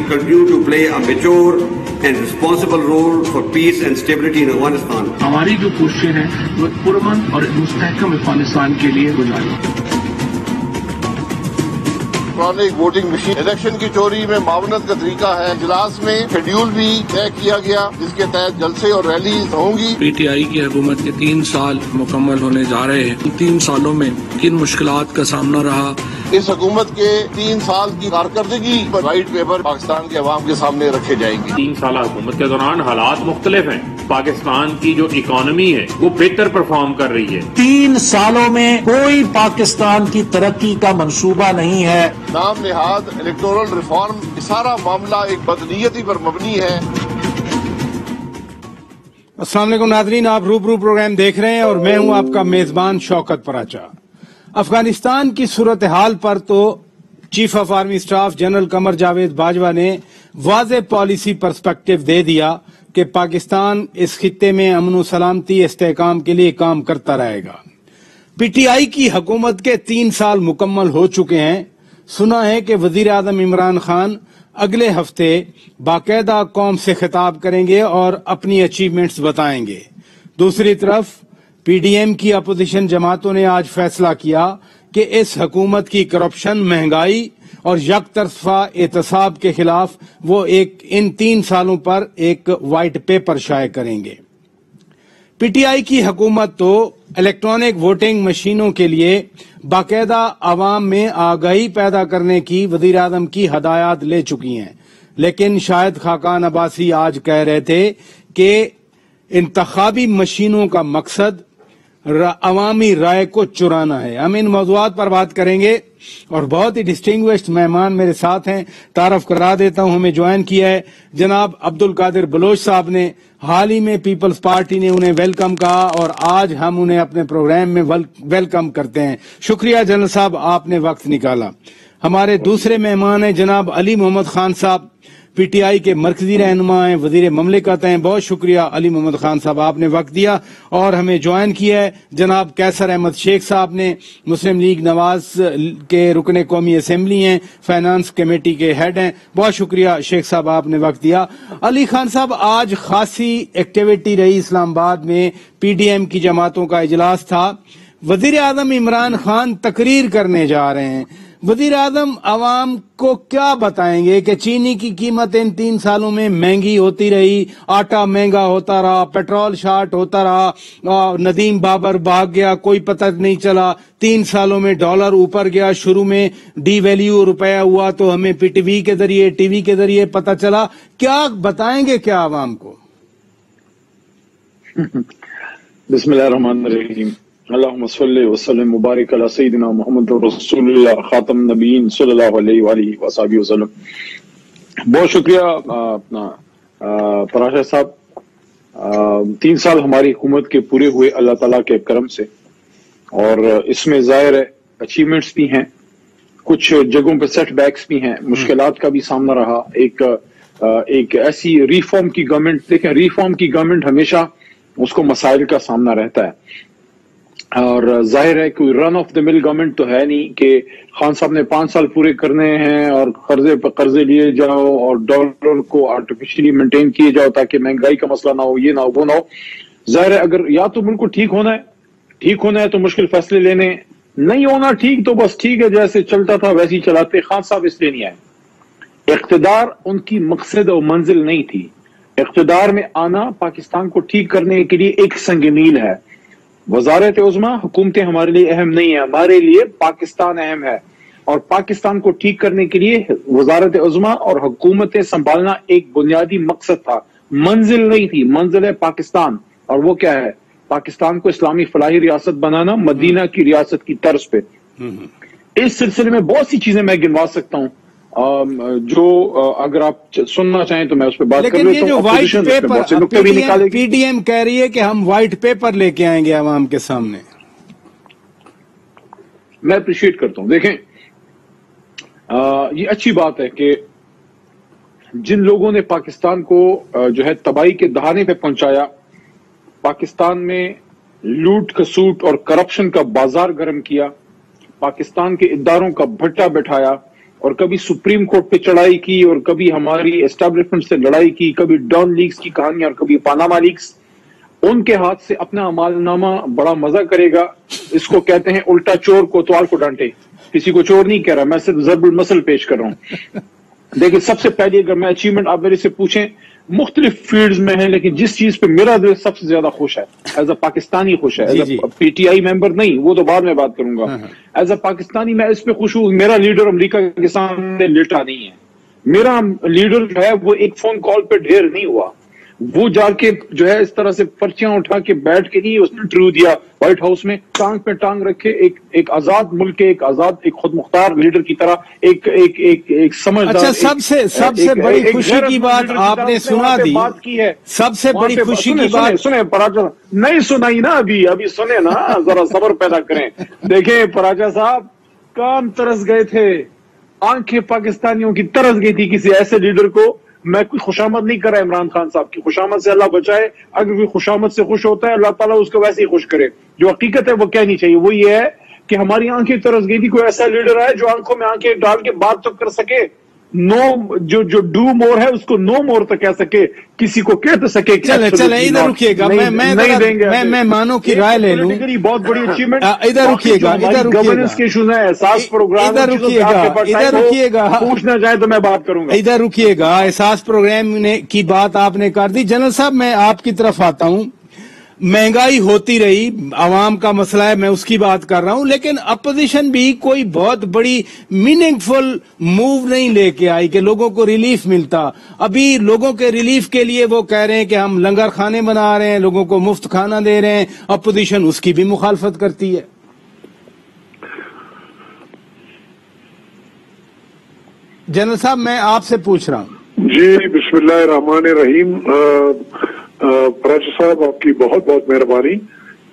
continue to play a mature and responsible role for peace and stability in Afghanistan. ہماری جو کوششیں ہیں وہ پرامن اور مستحکم افغانستان کے لیے گزاری. الیکٹرانک ووٹنگ مشین الیکشن کی چوری میں معاونت کا طریقہ ہے. اجلاس میں شیڈیول بھی طے کیا گیا جس کے تحت جلسے اور ریلیز ہوں گی. پی ٹی آئی کی حکومت کے 3 سال مکمل ہونے جا رہے ہیں. ان 3 سالوں میں کن مشکلات کا سامنا رہا؟ اس حکومت کے 3 سال کی کارکردگی پر وائٹ پیپر پاکستان کے عوام کے سامنے رکھے جائیں گے. 3 سالہ حکومت کے دوران حالات مختلف ہیں. پاکستان کی جو اکانومی ہے وہ بہتر پرفارم کر رہی ہے. 3 سالوں میں کوئی پاکستان کی ترقی کا منصوبہ نہیں ہے. نام نہاد الیکٹورل ریفارم سارا معاملہ ایک بدنیتی پر مبنی ہے. السلام علیکم ناظرین، آپ روبرو پروگرام دیکھ رہے ہیں اور میں ہوں آپ کا میزبان شوکت پراچا. افغانستان کی صورتحال پر تو chief of army staff general Qamar Javed Bajwa نے واضح پالیسی پرسپیکٹو دے دیا کہ پاکستان اس خطے میں امن و سلامتی استحکام کے لیے کام کرتا رہے گا. پی ٹی آئی کی حکومت کے 3 سال مکمل ہو چکے ہیں. سنا ہے کہ وزیر اعظم عمران خان اگلے ہفتے باقاعدہ قوم سے خطاب کریں گے اور اپنی اچیومنٹس بتائیں گے. دوسری طرف پی ڈی ایم کی اپوزیشن جماعتوں نے آج فیصلہ کیا کہ اس حکومت کی کرپشن، مہنگائی اور یک طرفہ احتساب کے خلاف وہ ان 3 سالوں پر ایک وائٹ پیپر شائع کریں گے. پی ٹی آئی کی حکومت تو الیکٹرانک ووٹنگ مشینوں کے لیے باقاعدہ عوام میں آگاہی پیدا کرنے کی وزیر اعظم کی ہدایات لے چکی ہیں، لیکن شاہد خاقان عباسی آج کہہ رہے تھے کہ انتخابی مشینوں کا مقصد عوامی رائے کو چرانا ہے. ہم ان موضوعات پر بات کریں گے اور بہت ہی ڈسٹنگوشڈ مہمان میرے ساتھ ہیں. تعارف کرا دیتا ہوں، ہمیں جوائن کیا ہے جناب عبد القادر بلوچ صاحب نے. حال ہی میں پیپلز پارٹی نے انہیں ویلکم کہا اور آج ہم انہیں اپنے پروگرام میں ویلکم کرتے ہیں. شکریہ جنرل صاحب، آپ نے وقت نکالا. ہمارے دوسرے مہمان ہیں جناب علی محمد خان صاحب، پی ٹی آئی کے مرکزی رہنما ہیں، وزیر مملکت ہیں. بہت شکریہ علی محمد خان صاحب، آپ نے وقت دیا. اور ہمیں جوائن کیا ہے جناب کیسر احمد شیخ صاحب نے، مسلم لیگ نواز کے رکن قومی اسمبلی ہیں، فائنانس کمیٹی کے ہیڈ ہیں. بہت شکریہ شیخ صاحب، آپ نے وقت دیا. علی خان صاحب، آج خاصی ایکٹیویٹی رہی اسلام آباد میں، پی ڈی ایم کی جماعتوں کا اجلاس تھا. وزیر اعظم عمران خان تقریر کرنے جا رہے ہیں. وزیر اعظم عوام کو کیا بتائیں گے کہ چینی کی قیمت ان 3 سالوں میں مہنگی ہوتی رہی، آٹا مہنگا ہوتا رہا، پیٹرول شارٹ ہوتا رہا، ندیم بابر بھاگ گیا، کوئی پتہ نہیں چلا. 3 سالوں میں ڈالر اوپر گیا، شروع میں ڈی ویلیو روپیہ ہوا تو ہمیں پی ٹی وی کے ذریعے پتہ چلا. کیا بتائیں گے کیا عوام کو؟ بسم اللہ الرحمن الرحیم. اللہم صلی وسلم مبارک علی سیدنا محمد رسول اللہ خاتم نبیین صلی اللہ علیہ وآلہ وصحبہ وسلم. بہت شکریہ اپنا پراشا صاحب. 3 سال ہماری حکومت کے پورے ہوئے اللہ تعالیٰ کے کرم سے، اور اس میں ظاہر ہے اچیومنٹس بھی ہیں، کچھ جگہوں پہ سیٹ بیکس بھی ہیں، مشکلات کا بھی سامنا رہا. ایک ایسی ریفارم کی گورنمنٹ، دیکھیں ریفارم کی گورنمنٹ ہمیشہ اس کو مسائل کا سامنا رہتا ہے، اور ظاہر ہے کوئی رن آف دا مل گورنمنٹ تو ہے نہیں کہ خان صاحب نے 5 سال پورے کرنے ہیں اور قرضے پہ قرضے لیے جاؤ اور ڈالر کو آرٹیفیشلی مینٹین کیے جاؤ تاکہ مہنگائی کا مسئلہ نہ ہو، یہ نہ ہو وہ نہ ہو. ظاہر ہے اگر یا تو ملک کو ٹھیک ہونا ہے تو مشکل فیصلے لینے، نہیں ہونا ٹھیک تو بس ٹھیک ہے جیسے چلتا تھا ویسے ہی چلاتے. خان صاحب اس لیے نہیں آئے. اقتدار ان کی مقصد اور منزل نہیں تھی. اقتدار میں آنا پاکستان کو ٹھیک کرنے کے لیے ایک سنگ میل ہے. وزارت عظمیٰ حکومتیں ہمارے لیے اہم نہیں ہیں، ہمارے لیے پاکستان اہم ہے، اور پاکستان کو ٹھیک کرنے کے لیے وزارت عظمیٰ اور حکومتیں سنبھالنا ایک بنیادی مقصد تھا، منزل نہیں تھی. منزل ہے پاکستان، اور وہ کیا ہے؟ پاکستان کو اسلامی فلاحی ریاست بنانا مدینہ کی ریاست کی طرز پہ. اس سلسلے میں بہت سی چیزیں میں گنوا سکتا ہوں جو اگر آپ سننا چاہیں تو میں اس پہ بات کر لیتا ہوں. لیکن یہ جو white paper P D M کہہ رہی ہے کہ ہم وائٹ پیپر لے کے آئیں گے عوام کے سامنے، میں اپریشیٹ کرتا ہوں. دیکھیں یہ اچھی بات ہے کہ جن لوگوں نے پاکستان کو جو ہے تباہی کے دہانے پہ پہنچایا، پاکستان میں لوٹ کسوٹ اور کرپشن کا بازار گرم کیا، پاکستان کے اداروں کا بھٹا بٹھایا، اور کبھی سپریم کورٹ پہ چڑھائی کی اور کبھی ہماری اسٹیبلشمنٹ سے لڑائی کی، کبھی ڈان لیکس کی کہانیاں اور کبھی پاناما لیکس، ان کے ہاتھ سے اپنا عمال نامہ بڑا مزہ کرے گا. اس کو کہتے ہیں الٹا چور کوتوال کو ڈانٹے. کسی کو چور نہیں کہہ رہا، میں صرف ضرب المثل پیش کر رہا ہوں. دیکھیں سب سے پہلی اگر میں اچیومنٹ آپ میرے سے پوچھیں، مختلف فیلڈز میں ہیں، لیکن جس چیز پہ میرا دل سب سے زیادہ خوش ہے، ایز اے پاکستانی خوش ہے، as a P T I ممبر نہیں، وہ تو بعد میں بات کروں گا. ایز اے پاکستانی میں اس پہ خوش ہوں، میرا لیڈر امریکہ کے سامنے لیٹا نہیں ہے. میرا لیڈر جو ہے وہ ایک فون کال پہ ڈھیر نہیں ہوا، وہ جا کے جو ہے اس طرح سے پرچیاں اٹھا کے بیٹھ کے نہیں اس نے انٹرویو دیا وائٹ ہاؤس میں، ٹانگ پہ ٹانگ رکھے ایک آزاد ملک کے، ایک آزاد، ایک خود مختار لیڈر کی طرح ایک سمجھدار. اچھا، سب سے بڑی خوشی کی بات آپ نے سنا دی، بات کی ہے. سب سے بڑی خوشی کی بات سنیں پراچا نہیں سنائی نا، ابھی سنیں نا، ذرا صبر پیدا کریں. دیکھیں پراچا صاحب کام ترس گئے تھے، آنکھیں پاکستانیوں کی ترس گئی تھی کسی ایسے لیڈر کو. میں کوئی خوشامد نہیں کر رہا عمران خان صاحب کی، خوشامد سے اللہ بچائے. اگر کوئی خوشامد سے خوش ہوتا ہے اللہ تعالیٰ اس کو ویسے ہی خوش کرے. جو حقیقت ہے وہ کہنی چاہیے، وہ یہ ہے کہ ہماری آنکھیں ترس گئی تھی، کوئی ایسا لیڈر ہے جو آنکھوں میں آنکھیں ڈال کے بات تو کر سکے، نو جو ڈو مور ہے اس کو نو مور تک کہہ سکے، کسی کو کہہ تو سکے. چلے ادھر رکیے گا، میں مانو کی رائے لے لوں. بہت بڑی اچیومنٹ. ادھر رکیے گا، گورننس کے ایشوز ہیں، احساس پروگرام، ادھر رکیے گا، پوچھنا چاہے تو میں بات کروں گا. ادھر رکیے گا. احساس پروگرام کی بات آپ نے کر دی. جنرل صاحب میں آپ کی طرف آتا ہوں. مہنگائی ہوتی رہی، عوام کا مسئلہ ہے، میں اس کی بات کر رہا ہوں، لیکن اپوزیشن بھی کوئی بہت بڑی میننگ فل موو نہیں لے کے آئی کہ لوگوں کو ریلیف ملتا. ابھی لوگوں کے ریلیف کے لیے وہ کہہ رہے ہیں کہ ہم لنگر خانے بنا رہے ہیں، لوگوں کو مفت کھانا دے رہے ہیں. اپوزیشن اس کی بھی مخالفت کرتی ہے. جنرل صاحب میں آپ سے پوچھ رہا ہوں. جی بسم اللہ الرحمن الرحیم. پراچا صاحب آپ کی بہت بہت مہربانی،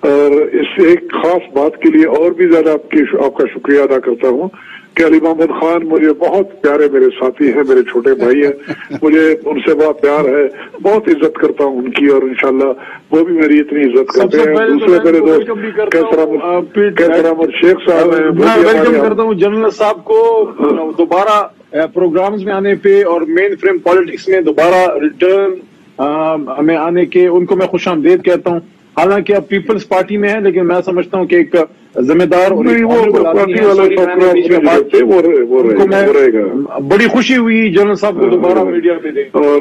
اور اس ایک خاص بات کے لیے اور بھی زیادہ آپ کا شکریہ ادا کرتا ہوں کہ علی محمد خان مجھے بہت پیارے میرے ساتھی ہیں، میرے چھوٹے بھائی ہیں، مجھے ان سے بہت پیار ہے، بہت عزت کرتا ہوں ان کی، اور انشاءاللہ وہ بھی میری اتنی عزت کرتے ہیں. دوسرے میرے دوست کیسر احمد شیخ صاحب ہیں. میں ویلکم کرتا ہوں جنرل صاحب کو دوبارہ پروگرامز میں آنے پہ اور مین فریم پالیٹکس میں دوبارہ ریٹرن ہمیں آنے کے، ان کو میں خوش آمدید کہتا ہوں. حالانکہ اب پیپلز پارٹی میں ہے، لیکن میں سمجھتا ہوں کہ ایک ذمہ دار اور بڑی خوشی ہوئی جنرل صاحب کو دوبارہ میڈیا پہ دیں. اور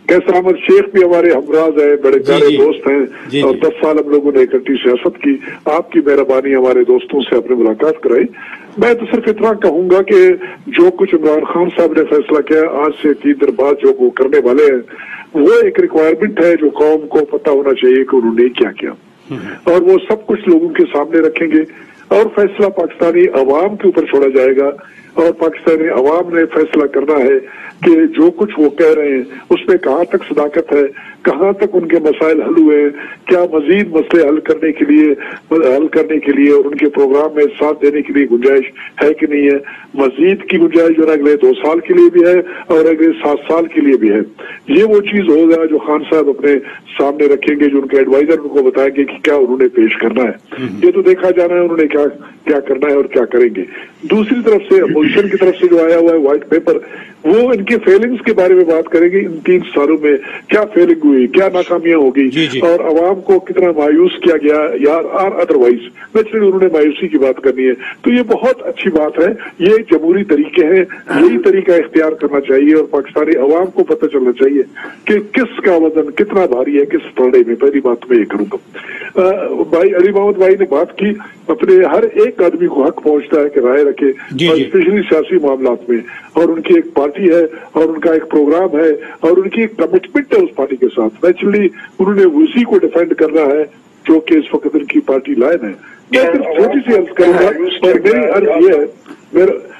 کیسر احمد شیخ بھی ہمارے ہمراز ہیں، بڑے پیارے دوست ہیں، اور 10 سال ہم لوگوں نے اکٹھی سیاست کی. آپ کی مہربانی ہمارے دوستوں سے اپنے ملاقات کرائی. میں تو صرف اتنا کہوں گا کہ جو کچھ عمران خان صاحب نے فیصلہ کیا آج سے 3 دن بعد جو وہ کرنے والے ہیں، وہ ایک ریکوائرمنٹ ہے جو قوم کو پتہ ہونا چاہیے کہ انہوں نے کیا کیا، اور وہ سب کچھ لوگوں کے سامنے رکھیں گے، اور فیصلہ پاکستانی عوام کے اوپر چھوڑا جائے گا. اور پاکستانی عوام نے فیصلہ کرنا ہے کہ جو کچھ وہ کہہ رہے ہیں اس میں کہاں تک صداقت ہے، کہاں تک ان کے مسائل حل ہوئے ہیں، کیا مزید مسئلے حل کرنے کے لیے اور ان کے پروگرام میں ساتھ دینے کے لیے گنجائش ہے کہ نہیں ہے. مزید کی گنجائش جو ہے اگلے 2 سال کے لیے بھی ہے اور اگلے 7 سال کے لیے بھی ہے. یہ وہ چیز ہوگا جو خان صاحب اپنے سامنے رکھیں گے، جو ان کے ایڈوائزر ان کو بتائیں گے کہ کیا انہوں نے پیش کرنا ہے. یہ تو دیکھا جانا ہے انہوں نے کیا کرنا ہے اور کیا کریں گے. دوسری طرف سے اپوزیشن کی طرف سے جو آیا ہوا ہے وائٹ پیپر، وہ ان کے فیلنگز کے بارے میں بات کریں گے. ان 3 سالوں میں کیا فیلنگ ہوئی، کیا ناکامیاں ہوگی، اور عوام کو کتنا مایوس کیا گیا یا ادروائز. نیچرلی انہوں نے مایوسی کی بات کرنی ہے، تو یہ بہت اچھی بات ہے. یہ جمہوری طریقے ہیں، یہی طریقہ اختیار کرنا چاہیے، اور پاکستانی عوام کو پتہ چلنا چاہیے کہ کس کا وزن کتنا بھاری ہے کس پڑے میں. پہلی بات میں یہ کروں گا. بھائی علی محمد بھائی نے بات کی، اپنے ہر ایک آدمی کو حق پہنچتا ہے کہ رائے رکھے، اور اسپیشلی سیاسی معاملات میں، اور ان کی ایک پارٹی ہے اور ان کا ایک پروگرام ہے اور ان کی ایک کمٹمنٹ ہے اس پارٹی کے ساتھ. نیچرلی انہوں نے اسی کو ڈیفینڈ کرنا ہے جو کہ اس وقت ان کی پارٹی لائن ہے. میں صرف چھوٹی سی عرض کروں گا،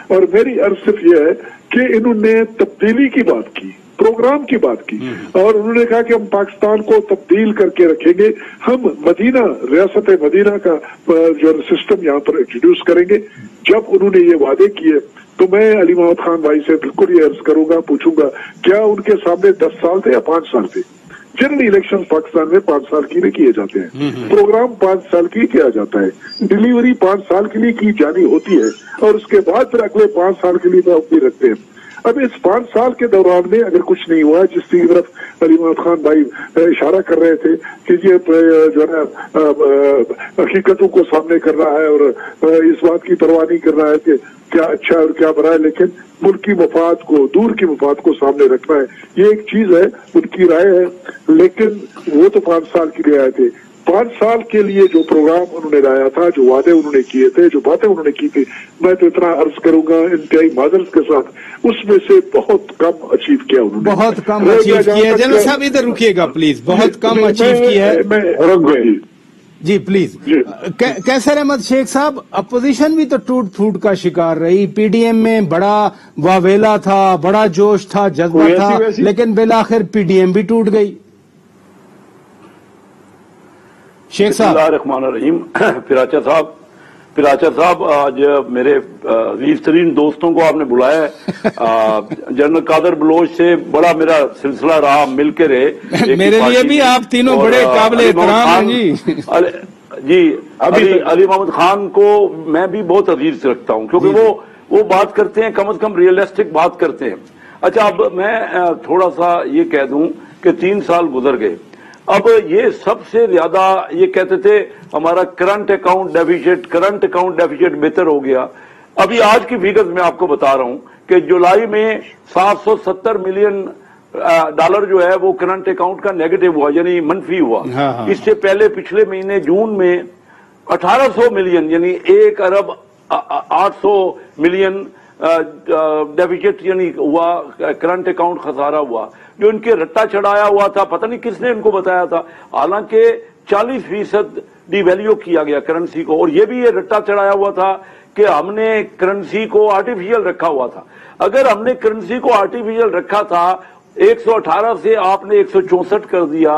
اور میری عرض صرف یہ ہے کہ انہوں نے تبدیلی کی بات کی، پروگرام کی بات کی، اور انہوں نے کہا کہ ہم پاکستان کو تبدیل کر کے رکھیں گے. ہم مدینہ، ریاست مدینہ کا جو سسٹم یہاں پر انٹروڈیوس کریں گے. جب انہوں نے یہ وعدے کیے تو میں علی محمد خان بھائی سے بالکل یہ عرض کروں گا، پوچھوں گا کیا ان کے سامنے 10 سال تھے یا 5 سال تھے؟ जनरल इलेक्शन पाकिस्तान में 5 साल के लिए किए जाते हैं, प्रोग्राम 5 साल के लिए किया जाता है, डिलीवरी 5 साल के लिए की जानी होती है और उसके बाद फिर अगले 5 साल के लिए भी रखते हैं। अब इस 5 साल के दौरान में अगर कुछ नहीं हुआ, जिसकी तरफ अली मोहम्मद खान भाई इशारा कर रहे थे कि ये जो है ना हकीकतों को सामने कर रहा है और इस बात की परवाह नहीं कर रहा है कि क्या अच्छा है और क्या बुरा है, लेकिन मुल्क की मफाद को, दूर की मफाद को सामने रखना है, ये एक चीज है, उनकी राय है। लेकिन वो तो 5 साल के लिए आए थे। 5 साल के लिए जो प्रोग्राम उन्होंने लाया था, जो वादे उन्होंने किए थे, जो बातें उन्होंने की थी, मैं तो इतना अर्ज करूंगा इंतहाई माजरत के साथ, उसमें से बहुत कम अचीव किया उन्होंने। बहुत कम अचीव किया। जनरल साहब इधर रुकिएगा प्लीज, बहुत कम अचीव किया है जी प्लीज। कैसर अहमद शेख साहब, अपोजिशन भी तो टूट फूट का शिकार रही। पीडीएम में बड़ा वावेला था, बड़ा जोश था, जज्बा था, लेकिन बिलाखिर पीडीएम भी टूट गई। शेख साहब बिस्मिल्लाहिर्रहमानिर्रहीम। पिराचा साहब, आज मेरे अजीज तरीन दोस्तों को आपने बुलाया है। जनरल कादर बलोच से बड़ा मेरा सिलसिला रहा, मिलके रहे। मेरे लिए भी आप तीनों बड़े काबिल एहतराम हैं जी। अली मोहम्मद खान को मैं भी बहुत अजीज रखता हूं, क्योंकि वो बात करते हैं, कम से कम रियलिस्टिक बात करते हैं। अच्छा, अब मैं थोड़ा सा ये कह दूं कि 3 साल गुजर गए। अब ये सबसे ज्यादा ये कहते थे हमारा करंट अकाउंट डेफिसिट बेहतर हो गया। अभी आज की फिगर्स मैं आपको बता रहा हूं कि जुलाई में 770 मिलियन डॉलर जो है वो करंट अकाउंट का नेगेटिव हुआ, यानी मनफी हुआ। इससे पहले पिछले महीने जून में 1800 मिलियन यानी 1 अरब 800 मिलियन डेफिसिट यानी हुआ, करंट अकाउंट खसारा हुआ। जो इनके रट्टा चढ़ाया हुआ था, पता नहीं किसने इनको बताया था, हालांकि 40% डिवैल्यू किया गया करेंसी को, और ये भी ये रट्टा चढ़ाया हुआ था कि हमने करेंसी को आर्टिफिशियल रखा हुआ था। अगर हमने करेंसी को आर्टिफिशियल रखा था, 118 से आपने 164 कर दिया,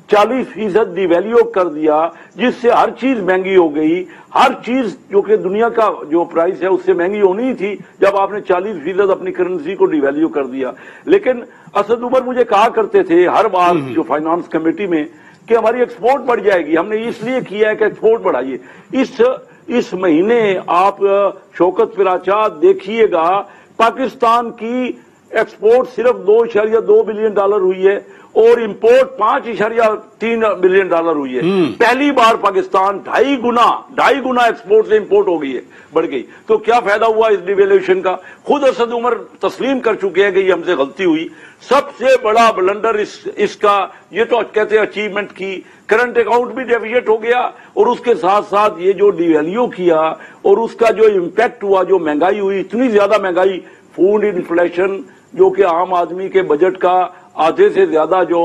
40% डिवैल्यू कर दिया, जिससे हर चीज महंगी हो गई। हर चीज जो कि दुनिया का जो प्राइस है उससे महंगी होनी थी जब आपने 40% अपनी करेंसी को डिवैल्यू कर दिया। लेकिन असद उमर मुझे कहा करते थे हर बार जो फाइनेंस कमेटी में कि हमारी एक्सपोर्ट बढ़ जाएगी, हमने इसलिए किया है कि एक्सपोर्ट बढ़ाइए। इस महीने आप शौकत पिराचा देखिएगा, पाकिस्तान की एक्सपोर्ट सिर्फ 2.2 बिलियन डॉलर हुई है और इंपोर्ट 5.3 बिलियन डॉलर हुई है। पहली बार पाकिस्तान ढाई गुना एक्सपोर्ट से इंपोर्ट हो गई है, बढ़ गई। तो क्या फायदा हुआ इस डिवेल्यूशन का? खुद असद उमर तस्लीम कर चुके हैं कि ये हमसे गलती हुई। सबसे बड़ा ब्लंडर इसका ये तो कहते हैं अचीवमेंट की, करंट अकाउंट भी डेफिसिट हो गया और उसके साथ साथ ये जो डिवैल्यू किया और उसका जो इम्पैक्ट हुआ, जो महंगाई हुई, इतनी ज्यादा महंगाई, फूड इन्फ्लेशन जो कि आम आदमी के बजट का आधे से ज्यादा जो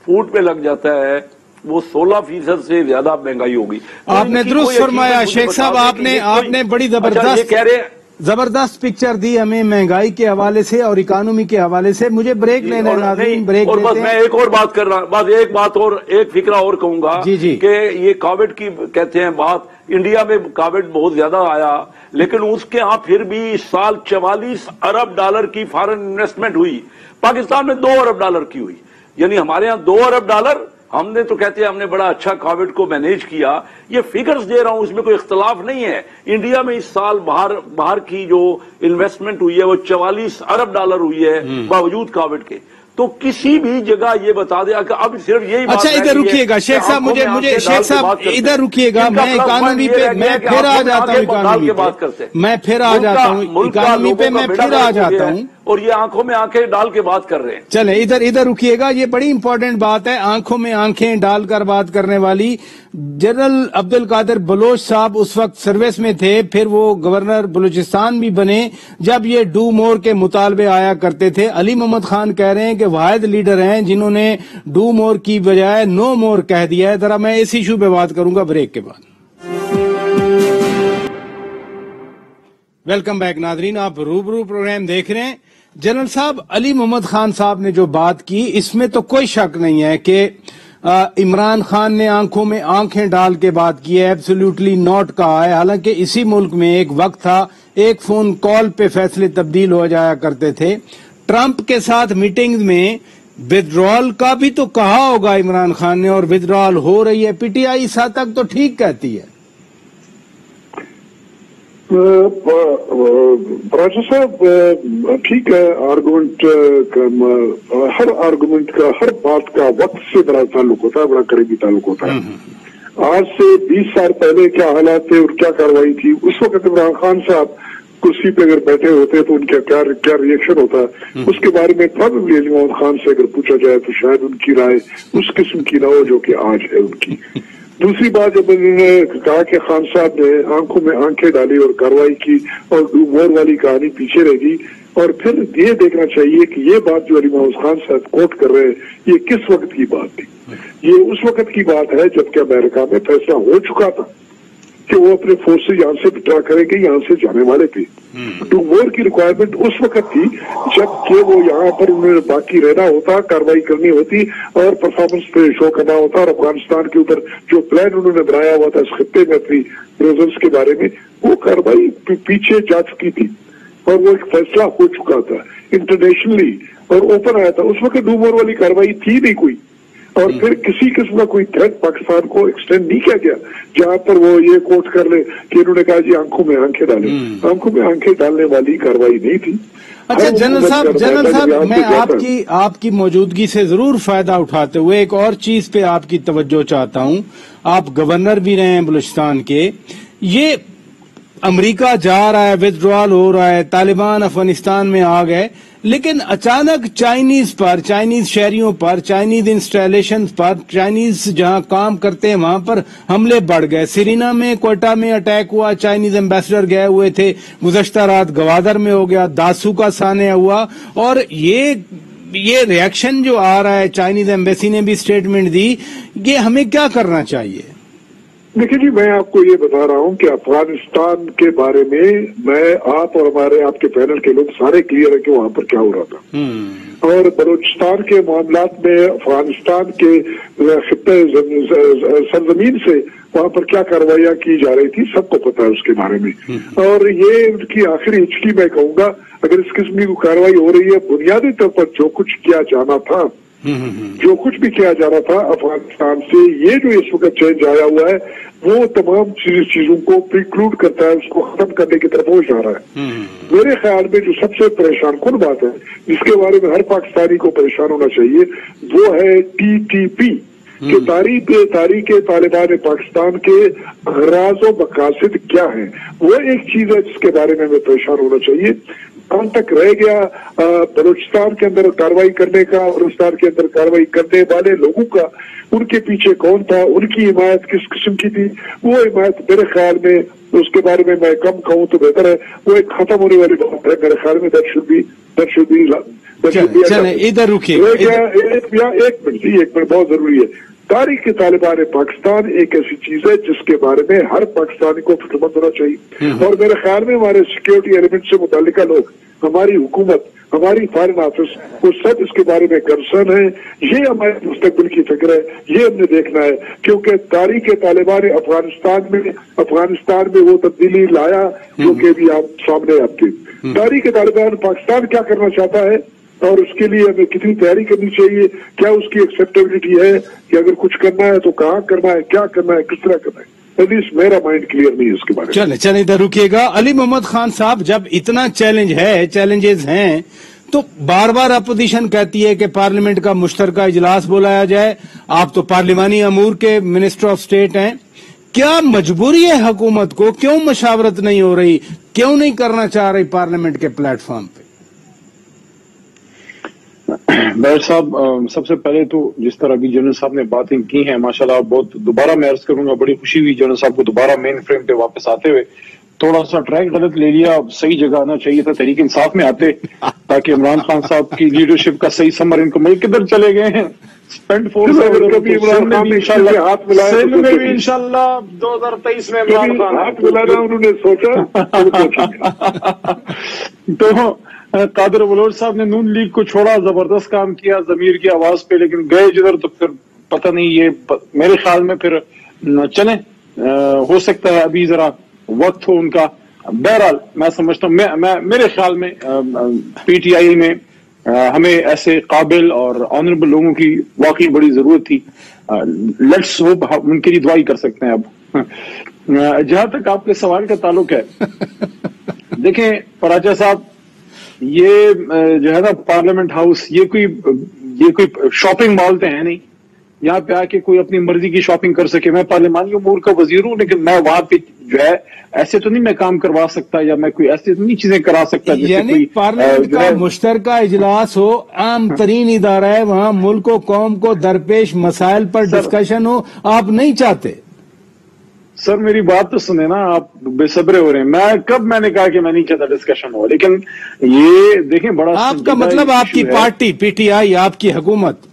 फूड पे लग जाता है, वो 16% से ज्यादा महंगाई होगी। आपने दुरुस्त फरमाया शेख साहब, आपने बड़ी जबरदस्त पिक्चर दी हमें महंगाई के हवाले से और इकोनॉमी के हवाले से। मुझे ब्रेक लेना है, ब्रेक और बस मैं एक और बात कर रहा हूं, बस एक बात और एक फिक्रा और कहूंगा कि ये कोविड की कहते हैं बात, इंडिया में कोविड बहुत ज्यादा आया, लेकिन उसके यहां फिर भी इस साल 44 अरब डॉलर की फॉरेन इन्वेस्टमेंट हुई। पाकिस्तान में 2 अरब डॉलर की हुई, यानी हमारे यहाँ 2 अरब डॉलर। हमने तो कहते हैं हमने बड़ा अच्छा कोविड को मैनेज किया। ये फिगर्स दे रहा हूं, इसमें कोई इख्तलाफ नहीं है। इंडिया में इस साल बाहर की जो इन्वेस्टमेंट हुई है वो 44 अरब डॉलर हुई है बावजूद कोविड के। तो किसी भी जगह ये बता दिया कि अब सिर्फ यही बात। अच्छा, इधर रुकिएगा शेख साहब, मुझे शेख साहब इधर रुकिएगा, मैं इकोनॉमी पे मैं फिर आ जाता हूँ, इकोनॉमी पे मैं फिर आ जाता हूँ, इकोनॉमी पे मैं फिर आ जाता हूँ, और ये आंखों में आंखें डाल के बात कर रहे हैं। चले इधर रुकिएगा, ये बड़ी इंपॉर्टेंट बात है, आंखों में आंखें डालकर बात करने वाली। जनरल अब्दुल कादिर बलोच साहब उस वक्त सर्विस में थे, फिर वो गवर्नर बलूचिस्तान भी बने जब ये डू मोर के मुतालबे आया करते थे। अली मोहम्मद खान कह रहे हैं कि वाहिद लीडर हैं जिन्होंने डू मोर की बजाय नो मोर कह दिया है। जरा मैं इस इशू पे बात करूंगा ब्रेक के बाद। वेलकम बैक नाजरीन, आप रूबरू प्रोग्राम देख रहे हैं। जनरल साहब, अली मोहम्मद खान साहब ने जो बात की, इसमें तो कोई शक नहीं है कि इमरान खान ने आंखों में आंखें डाल के बात की है, एब्सोल्युटली नॉट कहा है। हालांकि इसी मुल्क में एक वक्त था एक फोन कॉल पे फैसले तब्दील हो जाया करते थे। ट्रंप के साथ मीटिंग्स में विड्रॉल का भी तो कहा होगा इमरान खान ने, और विड्रॉल हो रही है, पीटीआई इस हद तक तो ठीक कहती है। राजा साहब ठीक है, आर्गुमेंट हर आर्गुमेंट का, हर बात का वक्त से बड़ा ताल्लुक होता है, बड़ा करीबी ताल्लुक होता है। आज से 20 साल पहले क्या हालात थे और क्या कार्रवाई थी, उस वक्त इमरान खान साहब कुर्सी पे अगर बैठे होते तो उनका क्या रिएक्शन होता, उसके बारे में प्रॉबेबली अली मोहम्मद खान से अगर पूछा जाए तो शायद उनकी राय उस किस्म की ना हो जो कि आज है उनकी। दूसरी बात, जब उन्होंने कहा कि खान साहब ने आंखों में आंखें डाली और कार्रवाई की और मोर वाली कहानी पीछे रह गई, और फिर ये देखना चाहिए कि ये बात जो अली मोहम्मद खान साहब कोट कर रहे हैं ये किस वक्त की बात थी। ये उस वक्त की बात है जबकि अमेरिका में फैसला हो चुका था कि वो अपने फोर्सेज यहाँ से विड्रॉ करेंगे, यहाँ से जाने वाले थे। डू मोर की रिक्वायरमेंट उस वक्त थी जबकि वो यहाँ पर उन्हें बाकी रहना होता, कार्रवाई करनी होती और परफॉर्मेंस पे शो करना होता, और अफगानिस्तान के ऊपर जो प्लान उन्होंने बनाया हुआ था इस खत्ते में अपनी प्रेजेंस के बारे में, वो कार्रवाई पीछे जा चुकी थी और वो एक फैसला हो चुका था इंटरनेशनली और ओपन आया था। उस वक्त डू मोर वाली कार्रवाई थी नहीं कोई, और फिर किसी किस्म का कोई थ्रेट पाकिस्तान को एक्सटेंड नहीं किया गया जहां पर वो ये कोट कर ले कि इन्होंने कहा जी आंखों में आंखें डालें। आंखों में आंखें डालने वाली कार्रवाई नहीं थी। अच्छा जनरल साहब मैं आपकी मौजूदगी से जरूर फायदा उठाते हुए एक और चीज पे आपकी तवज्जो चाहता हूं। आप गवर्नर भी रहे हैं बलूचिस्तान के। ये अमेरिका जा रहा है, विथड्रॉल हो रहा है, तालिबान अफगानिस्तान में आ गए, लेकिन अचानक चाइनीज शहरियों पर, चाइनीज इंस्टॉलेशन पर, चाइनीज जहां काम करते हैं वहां पर हमले बढ़ गए। सिरीना में, क्वेटा में अटैक हुआ, चाइनीज एम्बेसडर गए हुए थे, गुज़श्ता रात गवादर में हो गया, दासू का सानिया हुआ, और ये रिएक्शन जो आ रहा है, चाइनीज एम्बेसी ने भी स्टेटमेंट दी, ये हमें क्या करना चाहिए? देखिए जी, मैं आपको ये बता रहा हूँ कि अफगानिस्तान के बारे में मैं, आप और हमारे आपके पैनल के लोग सारे क्लियर है कि वहां पर क्या हो रहा था। और बलूचिस्तान के मामलात में अफगानिस्तान के सरजमीन से वहां पर क्या कार्रवाइयां की जा रही थी सबको पता है उसके बारे में। और ये उनकी आखिरी हिचकी मैं कहूंगा, अगर इस किस्म की कार्रवाई हो रही है, बुनियादी तौर पर जो कुछ किया जाना था, जो कुछ भी किया जा रहा था अफगानिस्तान से, ये जो इस वक्त चेंज आया हुआ है वो तमाम चीजों को प्रिक्लूड करता है, उसको खत्म करने की तरफ वो जा रहा है। मेरे ख्याल में जो सबसे परेशान कुन बात है जिसके बारे में हर पाकिस्तानी को परेशान होना चाहिए वो है TTP कि तारीख तालिबान पाकिस्तान के गराज व मकासद क्या है। वो एक चीज है जिसके बारे में हमें परेशान होना चाहिए। कहाँ तक रह गया बलूचिस्तान के अंदर कार्रवाई करने का, बलूचिस्तान के अंदर कार्रवाई करने वाले लोगों का, उनके पीछे कौन था, उनकी हिमायत किस किस्म की थी, वो हिमायत मेरे ख्याल में उसके बारे में मैं कम कहूँ तो बेहतर है, वो एक खत्म होने वाली बात है मेरे ख्याल में। इधर रुकिए, एक मिनट बहुत जरूरी है। तारीख तालिबान पाकिस्तान एक ऐसी चीज है जिसके बारे में हर पाकिस्तानी को फिक्रमंद होना चाहिए, और मेरे ख्याल में हमारे सिक्योरिटी एलिमेंट से मुतालिका लोग, हमारी हुकूमत, हमारी फॉरेन ऑफिस, वो सब इसके बारे में कंसर्न है। ये हमारे मुस्तकबिल की फिक्र है, ये हमने देखना है, क्योंकि तारीख तालिबान अफगानिस्तान में वो तब्दीली लाया जो कि भी आप सामने आपके। तारीख तालिबान पाकिस्तान क्या करना चाहता है और उसके लिए हमें कितनी तैयारी करनी चाहिए, क्या उसकी एक्सेप्टेबिलिटी है कि अगर कुछ करना है तो कहाँ करना है, क्या करना है, किस तरह करना है, एटलीस्ट मेरा माइंड क्लियर नहीं है उसके बारे में। चले इधर रुकिएगा। अली मोहम्मद खान साहब, जब इतना चैलेंजेस हैं तो बार बार अपोजिशन कहती है कि पार्लियामेंट का मुश्तरका इजलास बुलाया जाए। आप तो पार्लिमानी अमूर के मिनिस्टर ऑफ स्टेट हैं, क्या मजबूरी है हुकूमत को, क्यों मशावरत नहीं हो रही, क्यों नहीं करना चाह रही पार्लियामेंट के प्लेटफॉर्म पे? बैर साहब, सबसे पहले तो जिस तरह अभी जनरल साहब ने बातें की हैं माशाल्लाह, बहुत दोबारा मैं अर्ज करूंगा, बड़ी खुशी हुई जनरल साहब को दोबारा मेन फ्रेम पे वापस आते हुए। थोड़ा सा ट्रैक गलत ले लिया, सही जगह आना चाहिए था, तहरीक इंसाफ में आते ताकि इमरान खान साहब की लीडरशिप का सही समर इनको मिल। किधर चले गए हैं? स्पेंड फोर्स में भी इंशाल्लाह 2023 में इमरान खान हाथ मिलाना उन्होंने सोचा तो कादर बलोच साहब ने नून लीग को छोड़ा, जबरदस्त काम किया जमीर की आवाज पे, लेकिन गए जिधर तो फिर पता नहीं, ये मेरे ख्याल में फिर चले, हो सकता है अभी जरा वक्त हो उनका। बहरहाल मैं समझता हूँ, मेरे ख्याल में PTI में ہمیں ایسے قابل اور آنریبل لوگوں کی واقعی بڑی ضرورت تھی. لیٹس ہوپ ان کے لیے دعائی کر سکتے ہیں. اب جہاں تک آپ کے سوال کا تعلق ہے، دیکھیں پراچا صاحب، یہ جو ہے نا پارلیمنٹ ہاؤس، یہ کوئی شاپنگ مال تو ہے نہیں یہاں پہ آ کے کوئی اپنی مرضی کی شاپنگ کر سکے. میں پارلیمانی امور کا وزیر ہوں، لیکن میں وہاں پہ جو ہے ایسے تو نہیں میں کام کروا سکتا، یا میں کوئی ایسی نہیں چیزیں کرا سکتا. یعنی پارلیمنٹ کا مشترکہ اجلاس ہو، عام ترین ادارہ ہے، وہاں ملک و قوم کو درپیش مسائل پر ڈسکشن ہو، آپ نہیں چاہتے؟ سر میری بات تو سنیں نا، آپ بے صبرے ہو رہے ہیں. میں نے کہا کہ میں نہیں چاہتا ڈسکشن ہو، لیکن یہ دیکھیں بڑا آپ کا مطلب آپ کی پارٹی پی ٹی آئی، آپ کی حکومت،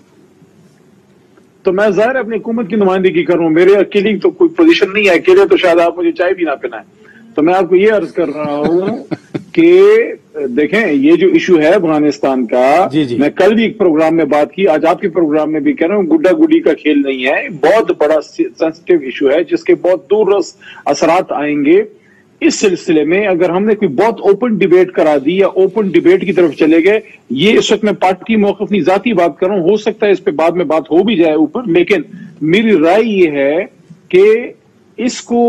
تو میں ظاہر اپنی حکومت کی نمائندگی کر رہا ہوں. میرے اکیلی تو کوئی پوزیشن نہیں ہے، اکیلے تو شاید آپ مجھے چائے بھی نہ پلائیں. تو میں آپ کو یہ عرض کر رہا ہوں کہ دیکھیں یہ جو ایشو ہے افغانستان کا، میں کل بھی ایک پروگرام میں بات کی، آج آپ کے پروگرام میں بھی کہہ رہا ہوں، گڈا گڈی کا کھیل نہیں ہے. بہت بڑا سینسٹیو ایشو ہے جس کے بہت دور رس اثرات آئیں گے. اس سلسلے میں اگر ہم نے کوئی بہت اوپن ڈیبیٹ کرا دی یا اوپن ڈیبیٹ کی طرف چلے گئے، یہ اس وقت میں پارٹی موقف نہیں، ذاتی بات کر رہا ہوں، ہو سکتا ہے اس پہ بعد میں بات ہو بھی جائے اوپر، لیکن میری رائے یہ ہے کہ اس کو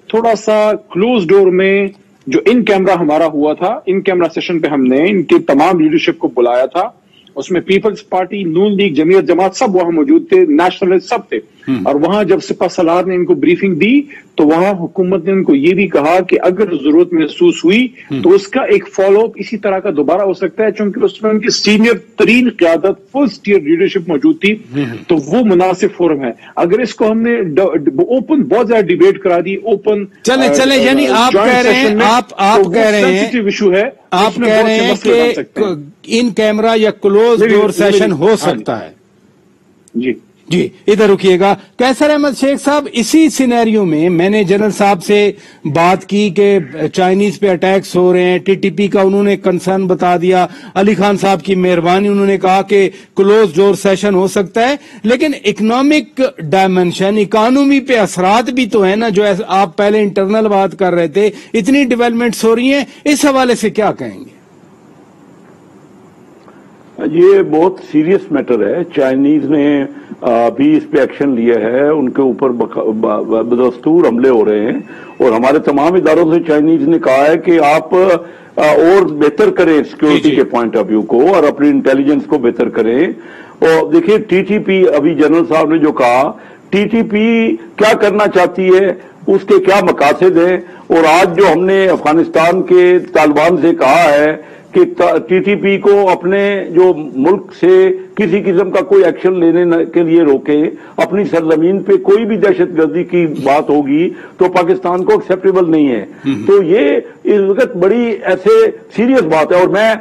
تھوڑا سا کلوز ڈور میں، جو ان کیمرہ ہمارا ہوا تھا، ان کیمرہ سیشن پہ ہم نے ان کی تمام لیڈرشپ کو بلایا تھا، اس میں پیپلز پارٹی، نون لیگ، جمعیت جماعت سب وہاں موجود تھے، نیشنلسٹ سب تھے. اور وہاں جب سپہ سالار نے ان کو بریفنگ دی تو وہاں حکومت نے ان کو یہ بھی کہا کہ اگر ضرورت محسوس ہوئی تو اس کا ایک فالو اپ اسی طرح کا دوبارہ ہو سکتا ہے، چونکہ اس میں ان کی سینئر ترین قیادت، فرسٹ ٹیئر لیڈرشپ موجود تھی، تو وہ مناسب فورم ہے. اگر اس کو ہم نے اوپن بہت زیادہ ڈیبیٹ کرا دی، اوپن چلے یعنی آپ کہہ رہے ہیں، آپ کہہ رہے ہیں ایشو ہے، آپ کہہ رہے ہیں کہ ان کیمرہ یا کلوز ڈور سیشن ہو سکتا ہے. جی ادھر رکیے گا. قیصر احمد شیخ صاحب، اسی سینیریو میں میں نے جنرل صاحب سے بات کی کہ چائنیز پہ اٹیکس ہو رہے ہیں، ٹی ٹی پی کا انہوں نے کنسرن بتا دیا، علی خان صاحب کی مہربانی، انہوں نے کہا کہ کلوز ڈور سیشن ہو سکتا ہے، لیکن اکنامک ڈائمنشن، اکانومی پہ اثرات بھی تو ہیں نا، جو آپ پہلے انٹرنل بات کر رہے تھے، اتنی ڈیولپمنٹس ہو رہی ہیں، اس حوالے سے کیا کہیں گے؟ یہ بہت سیریس میٹر ہے. چائنیز نے بھی اس پہ ایکشن لیا ہے، ان کے اوپر بدستور حملے ہو رہے ہیں، اور ہمارے تمام اداروں سے چائنیز نے کہا ہے کہ آپ اور بہتر کریں سیکیورٹی کے پوائنٹ آف ویو کو، اور اپنی انٹیلیجنس کو بہتر کریں. اور دیکھیے ٹی ٹی پی، ابھی جنرل صاحب نے جو کہا، ٹی ٹی پی کیا کرنا چاہتی ہے، اس کے کیا مقاصد ہیں، اور آج جو ہم نے افغانستان کے طالبان سے کہا ہے کہ ٹی ٹی پی کو اپنے جو ملک سے کسی قسم کا کوئی ایکشن لینے کے لیے روکے، اپنی سرزمین پہ کوئی بھی دہشت گردی کی بات ہوگی تو پاکستان کو ایکسیپٹیبل نہیں ہے. تو یہ اس وقت بڑی ایسے سیریس بات ہے، اور میں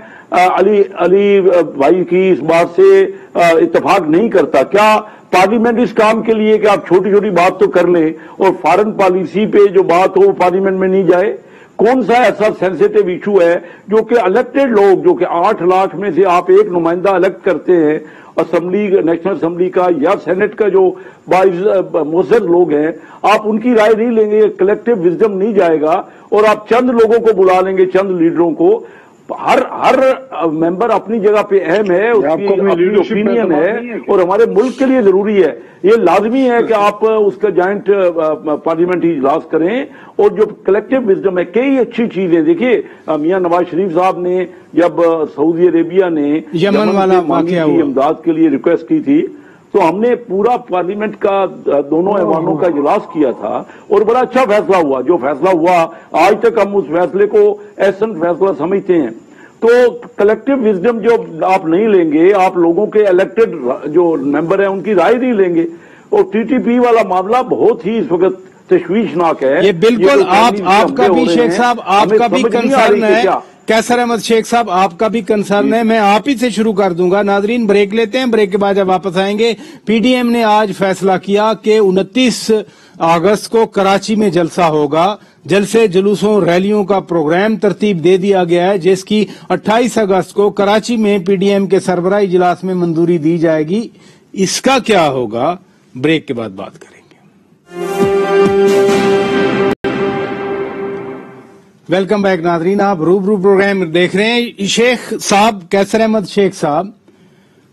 علی بھائی کی اس بات سے اتفاق نہیں کرتا. کیا پارلیمنٹ اس کام کے لیے کہ آپ چھوٹی چھوٹی بات تو کر لیں اور فارن پالیسی پہ جو بات ہو وہ پارلیمنٹ میں نہیں جائے؟ کون سا ایسا سینسیٹیو ایشو ہے جو کہ الیکٹڈ لوگ، جو کہ 8 لاکھ میں سے آپ ایک نمائندہ الیکٹ کرتے ہیں اسمبلی، نیشنل اسمبلی کا یا سینٹ کا، جو معزز لوگ ہیں، آپ ان کی رائے نہیں لیں گے، کلیکٹو وزڈم نہیں جائے گا، اور آپ چند لوگوں کو بلا لیں گے، چند لیڈروں کو. ہر ممبر اپنی جگہ پہ اہم ہے، اس کی اپنی اوپینین ہے، اور ہمارے ملک کے لیے ضروری ہے. یہ لازمی ہے کہ آپ اس کا جوائنٹ پارلیمنٹری اجلاس کریں، اور جو کلیکٹو وزڈم ہے، کئی اچھی چیزیں. دیکھیے میاں نواز شریف صاحب نے جب سعودی عربیہ نے یمن والا واقعہ امداد کے لیے ریکویسٹ کی تھی، تو ہم نے پورا پارلیمنٹ کا دونوں ایوانوں کا اجلاس کیا تھا، اور بڑا اچھا فیصلہ ہوا. جو فیصلہ ہوا آج تک ہم اس فیصلے کو ایسنٹ فیصلہ سمجھتے ہیں. تو کلیکٹو وزڈم جو آپ نہیں لیں گے، آپ لوگوں کے الیکٹڈ جو ممبر ہیں ان کی رائے نہیں لیں گے. اور ٹی ٹی پی والا معاملہ بہت ہی اس وقت تشویشناک ہے. یہ بالکل آپ کا بھی شیخ صاحب، آپ کا بھی کنسرن ہے. قیصر احمد شیخ صاحب، آپ کا بھی کنسرن ہے. میں آپ ہی سے شروع کر دوں گا. ناظرین بریک لیتے ہیں، بریک کے بعد جب واپس آئیں گے. پی ڈی ایم نے آج فیصلہ کیا کہ 29 اگست کو کراچی میں جلسہ ہوگا. جلسے، جلوسوں، ریلیوں کا پروگرام ترتیب دے دیا گیا ہے، جس کی 28 اگست کو کراچی میں پی ڈی ایم کے سربراہی اجلاس میں منظوری دی جائے گی. اس کا کیا ہوگا، بریک کے بعد بات کریں گے. वेलकम बैक नाजरीन, आप रूबरू प्रोग्राम देख रहे हैं। शेख साहब, कैसर अहमद शेख साहब,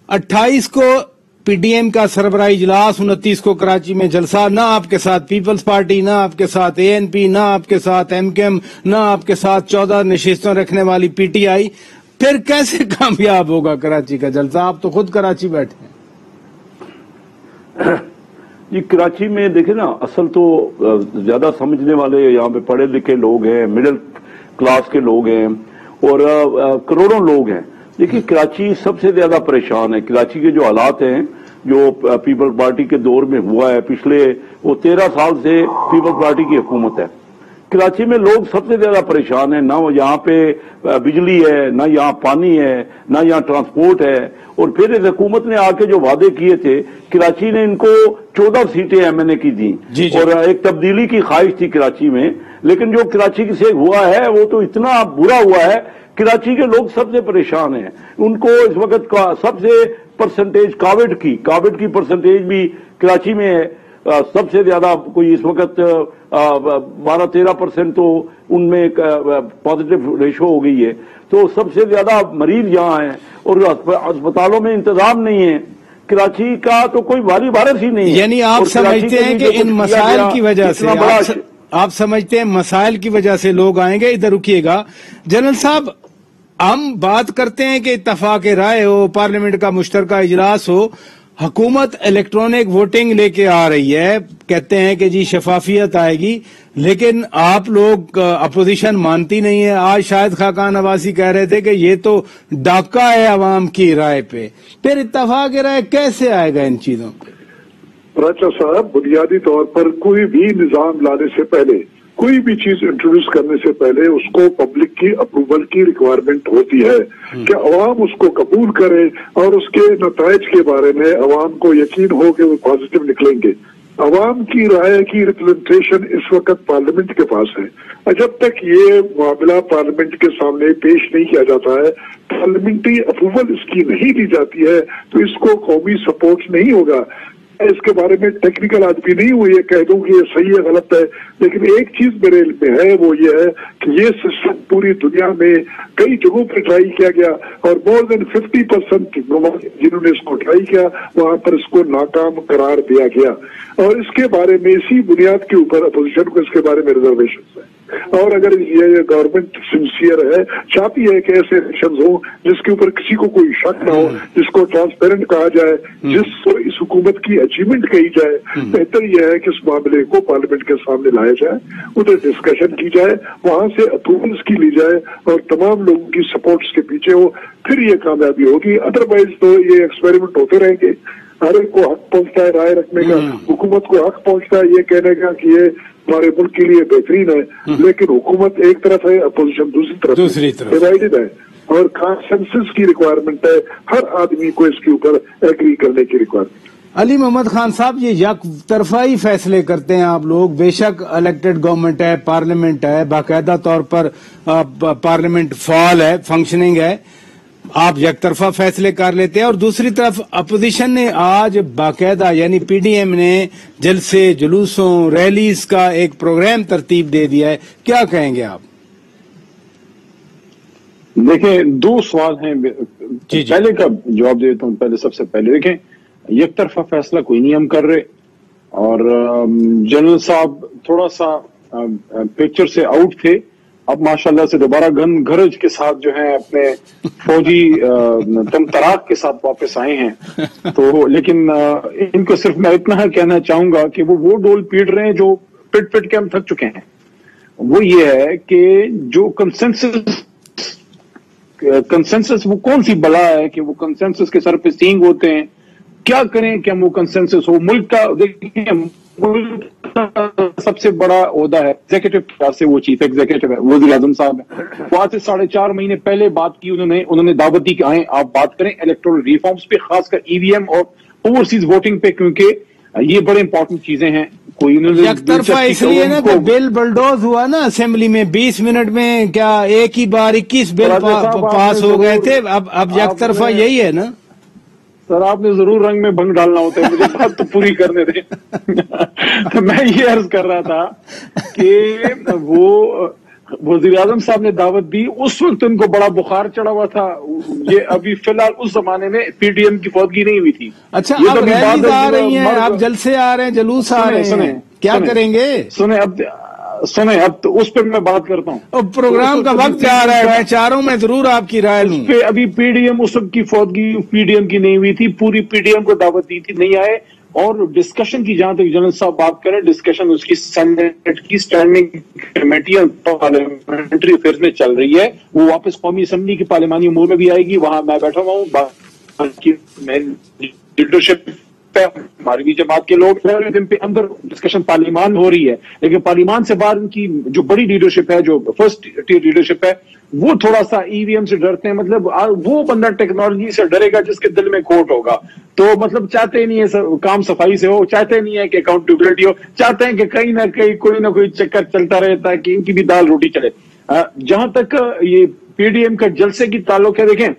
28 को पीडीएम का सरबराही इजलास, 29 को कराची में जलसा, ना आपके साथ पीपल्स पार्टी, ना आपके साथ एएनपी, ना आपके साथ एमकेएम, ना आपके साथ 14 नशिस्तों रखने वाली पीटीआई। फिर कैसे कामयाब होगा कराची का जलसा? आप तो खुद कराची बैठे हैं। जी, कराची में देखे ना, असल तो ज्यादा समझने वाले यहाँ पे पढ़े लिखे लोग हैं, मिडिल क्लास के लोग हैं और करोड़ों लोग हैं। देखिए, कराची सबसे ज्यादा परेशान है। कराची के जो हालात हैं, जो पीपल्स पार्टी के दौर में हुआ है, पिछले वो 13 साल से पीपल्स पार्टी की हुकूमत है। कराची में लोग सबसे ज्यादा परेशान है। ना यहाँ पे बिजली है, ना यहाँ पानी है, ना यहाँ ट्रांसपोर्ट है। और फिर इस हुकूमत ने आके जो वादे किए थे, कराची ने इनको 14 सीटें एमएनए की दी और एक तब्दीली की ख्वाहिश थी कराची में। लेकिन जो कराची से हुआ है वो तो इतना बुरा हुआ है, कराची के लोग सबसे परेशान हैं। उनको इस वक्त का सबसे परसेंटेज काविड की परसेंटेज भी कराची में है सबसे ज्यादा। कोई इस वक्त 12-13% तो उनमें पॉजिटिव रेशो हो गई है। तो सबसे ज्यादा मरीज यहाँ हैं और अस्पतालों में इंतजाम नहीं है। कराची का तो कोई वाली वारिस ही नहीं है। यानी आप समझते हैं कि इन मसाइल की वजह से आप समझते हैं मसाइल की वजह से लोग आएंगे। इधर रुकिएगा जनरल साहब, हम बात करते हैं कि इत्तफाक राय हो, पार्लियामेंट का मुश्तरका इजलास हो, हुकूमत इलेक्ट्रॉनिक वोटिंग लेके आ रही है, कहते हैं कि जी शफाफियत आएगी, लेकिन आप लोग अपोजिशन मानती नहीं है। आज शायद खाकान अब्बासी कह रहे थे कि ये तो डाका है अवाम की राय पे। फिर इत्तफाक राय कैसे आएगा इन चीजों पे? पराचा साहब, बुनियादी तौर पर कोई भी निजाम लाने से पहले, कोई भी चीज इंट्रोड्यूस करने से पहले उसको पब्लिक की अप्रूवल की रिक्वायरमेंट होती है कि अवाम उसको कबूल करे और उसके नताइज के बारे में अवाम को यकीन हो कि वो पॉजिटिव निकलेंगे। अवाम की राय की रिप्रेजेंटेशन इस वक्त पार्लियामेंट के पास है। जब तक ये मामला पार्लियामेंट के सामने पेश नहीं किया जाता है, पार्लियामेंट्री अप्रूवल इसकी नहीं दी जाती है, तो इसको कौमी सपोर्ट नहीं होगा। इसके बारे में टेक्निकल आज भी नहीं हुई है कह दूं कि ये सही है गलत है, लेकिन एक चीज मेरे में है, वो ये है कि ये सिस्टम पूरी दुनिया में कई जगहों पर ट्राई किया गया और मोर देन 50% जिन्होंने इसको ट्राई किया वहां पर इसको नाकाम करार दिया गया। और इसके बारे में इसी बुनियाद के ऊपर अपोजिशन को इसके बारे में रिजर्वेशन है। और अगर ये गवर्नमेंट सिंसियर है, चाहती है कि ऐसे इलेक्शन हो जिसके ऊपर किसी को कोई शक ना हो, जिसको ट्रांसपेरेंट कहा जाए, जिसको इस हुकूमत की अचीवमेंट कही जाए, बेहतर यह है कि इस मामले को पार्लियामेंट के सामने लाया जाए, उधर डिस्कशन की जाए, वहां से अप्रूवल्स की ली जाए और तमाम लोगों की सपोर्ट्स के पीछे हो, फिर ये कामयाबी होगी। अदरवाइज तो ये एक्सपेरिमेंट होते रहेंगे। हर एक को हक पहुंचता है राय रखने का, हुकूमत को हक पहुंचता है ये कहने का कि ये हमारे मुल्क के लिए बेहतरीन है, लेकिन हुकूमत एक तरफ है, अपोजिशन दूसरी तरफ डिवाइडेड है और कंसेंसस की रिक्वायरमेंट है। हर आदमी को इसके ऊपर एग्री करने की रिक्वायरमेंट। अली मोहम्मद खान साहब, ये यक तरफाई फैसले करते हैं आप लोग। बेशक इलेक्टेड गवर्नमेंट है, पार्लियामेंट है, बाकायदा तौर पर पार्लियामेंट फाल है, फंक्शनिंग है, आप एक तरफा फैसले कर लेते हैं। और दूसरी तरफ अपोजिशन ने आज बाकायदा यानी पीडीएम ने जलसे, जुलूसों, रैलीज का एक प्रोग्राम तरतीब दे दिया है। क्या कहेंगे आप? देखें, दो सवाल हैं, पहले का जवाब देता हूं। पहले सबसे पहले देखें, एक तरफा फैसला कोई नहीं हम कर रहे और जनरल साहब थोड़ा सा पिक्चर से आउट थे, अब माशाल्लाह से दोबारा गरज के साथ जो है अपने फौजी तमतराक के साथ वापस आए हैं। तो लेकिन इनको सिर्फ मैं इतना कहना चाहूंगा कि वो डोल पीट रहे हैं जो पिट के हम थक चुके हैं। वो ये है कि जो कंसेंसस वो कौन सी बला है कि वो कंसेंसस के सर पे सींग होते हैं। क्या करें कि वो कंसेंसस हो। मुल्क का देखिए, मुल्क का सबसे बड़ा ओहदा है एग्जीक्यूटिव से, वो चीफ एग्जीक्यूटिव है, वज़ीर आज़म साहब है। वो आज से 4.5 महीने पहले बात की उन्होंने दावत दी कि आए आप बात करें इलेक्टोरल रिफॉर्म्स पे, खासकर ईवीएम और ओवरसीज वोटिंग पे, क्योंकि ये बड़े इंपॉर्टेंट चीजें हैं। कोई एकतरफा इसलिए ना कि बिल बलडोज हुआ ना असेंबली में, 20 मिनट में क्या एक ही बार 21 बिल पास हो गए थे। अब एकतरफा यही है ना सर, आपने जरूर रंग में भंग डालना होता है, मुझे बात तो पूरी करने दें। मैं ये अर्ज कर रहा था कि वो वज़ीर आज़म साहब ने दावत दी, उस वक्त उनको बड़ा बुखार चढ़ा हुआ था। ये अभी फिलहाल उस जमाने में पीडीएम की फौतगी नहीं हुई थी। अच्छा, अब रैलीज आ रही हैं, आप जलसे आ रहे हैं, जुलूस आ रहे हैं, क्या करेंगे? सुने अब तो उस पर मैं बात करता हूँ। प्रोग्राम का वक्त जा रहा है, मैं चाह रहा हूँ मैं जरूर आपकी राय लूं। पे अभी पीडीएम उस वक्त की फौतगी पीडीएम की नहीं हुई थी, पूरी पीडीएम को दावत दी थी, नहीं आए। और डिस्कशन की जहां तक जनरल साहब बात करें, डिस्कशन उसकी सेनेट की स्टैंडिंग कमेटी पार्लियामेंट्री अफेयर्स में चल रही है, वो वापस कौमी असेंबली की पार्लिमानी उमूर में भी आएगी। वहां मैं बैठा हुआ हूँ, बाकी लीडरशिप हमारी भी जमात के लोग पे अंदर डिस्कशन पार्लिमान हो रही है, लेकिन पार्लिमान से बाहर उनकी जो बड़ी लीडरशिप है, जो फर्स्ट टीयर लीडरशिप है, वो थोड़ा सा ईवीएम से डरते हैं। मतलब वो बंदा टेक्नोलॉजी से डरेगा जिसके दिल में खोट होगा। तो मतलब चाहते ही नहीं है काम सफाई से हो, चाहते नहीं है कि अकाउंटेबिलिटी हो, चाहते हैं कि कहीं ना कहीं कोई ना कोई चक्कर चलता रहता है कि इनकी भी दाल रोटी चले। जहां तक ये पीडीएम का जलसे की ताल्लुक है, देखें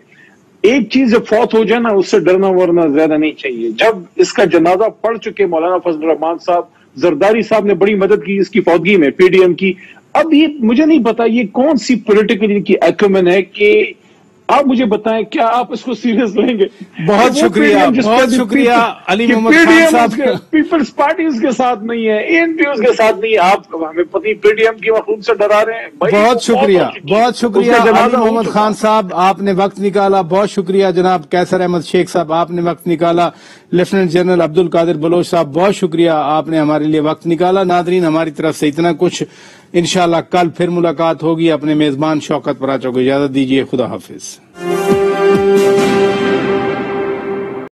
एक चीज जब फौत हो जाए ना, उससे डरना वरना ज्यादा नहीं चाहिए। जब इसका जनाजा पढ़ चुके मौलाना फजल रहमान साहब, जरदारी साहब ने बड़ी मदद की इसकी फौतगी में पीडीएम की। अब ये मुझे नहीं पता ये कौन सी पॉलिटिकल की एक्यूमेन है कि आप मुझे बताएं, क्या आप इसको सीरियस लेंगे? बहुत शुक्रिया अली मोहम्मद खान साहब। पीपल्स पार्टी उसके साथ नहीं है, एएनपी उसके साथ नहीं है, आप हमें पति पीडीएम की मखलूक से डरा रहे हैं। बहुत शुक्रिया अली मोहम्मद खान साहब, आपने वक्त निकाला। बहुत शुक्रिया जनाब कैसर अहमद शेख साहब, आपने वक्त निकाला। लेफ्टिनेंट जनरल अब्दुल कादिर बलोच साहब, बहुत शुक्रिया, आपने हमारे लिए वक्त निकाला। नादरीन, हमारी तरफ से इतना कुछ। इंशाल्लाह कल फिर मुलाकात होगी। अपने मेजबान शौकत पराचा को इजाजत दीजिए। खुदा हाफिज।